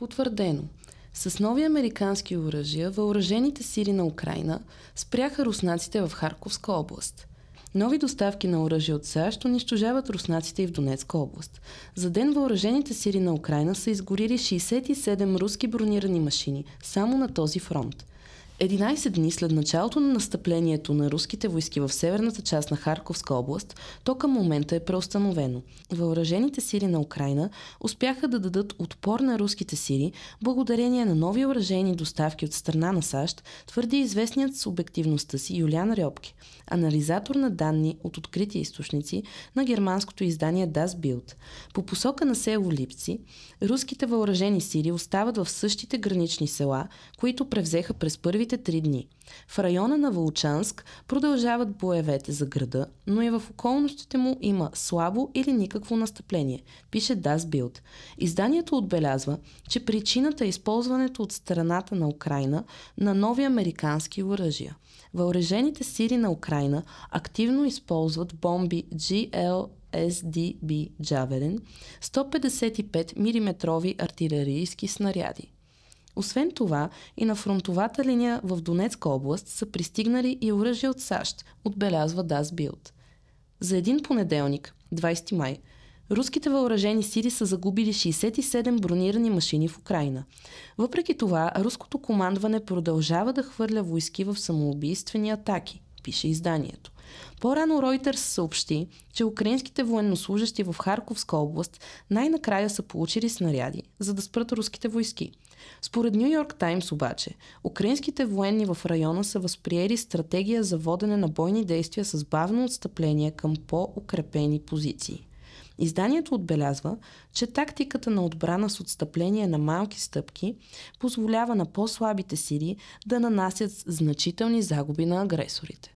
Потвърдено. С нови американски оръжия въоръжените сили на Украйна спряха руснаците в Харковска област. Нови доставки на оръжие от САЩ унищожават руснаците и в Донецка област. За ден въоръжените сили на Украйна са изгорили 67 руски бронирани машини само на този фронт. 11 дни след началото на настъплението на руските войски в северната част на Харковска област, то към момента е преустановено. Въоръжените сили на Украйна успяха да дадат отпор на руските сили благодарение на нови оръжейни доставки от страна на САЩ, твърди известният с обективността си Юлиан Рьопке, анализатор на данни от открити източници на германското издание Das Bild. По посока на село Липци, руските въоръжени сили остават в същите гранични села, които превзеха през първите 3 дни. В района на Волчанск продължават боевете за града, но и в околностите му има слабо или никакво настъпление, пише Das Bild. Изданието отбелязва, че причината е използването от страната на Украйна на нови американски оръжия. Въоръжените сили на Украйна активно използват бомби GLSDB Javelin, 155 мм артилерийски снаряди. Освен това, и на фронтовата линия в Донецка област са пристигнали и оръжия от САЩ, отбелязва Das Bild. За един понеделник, 20 май, руските въоръжени сили са загубили 67 бронирани машини в Украйна. Въпреки това, руското командване продължава да хвърля войски в самоубийствени атаки, пише изданието. По-рано Reuters съобщи, че украинските военнослужащи в Харковска област най-накрая са получили снаряди, за да спрат руските войски. Според Ню Йорк Таймс обаче, украинските военни в района са възприели стратегия за водене на бойни действия с бавно отстъпление към по-укрепени позиции. Изданието отбелязва, че тактиката на отбрана с отстъпление на малки стъпки позволява на по-слабите сили да нанасят значителни загуби на агресорите.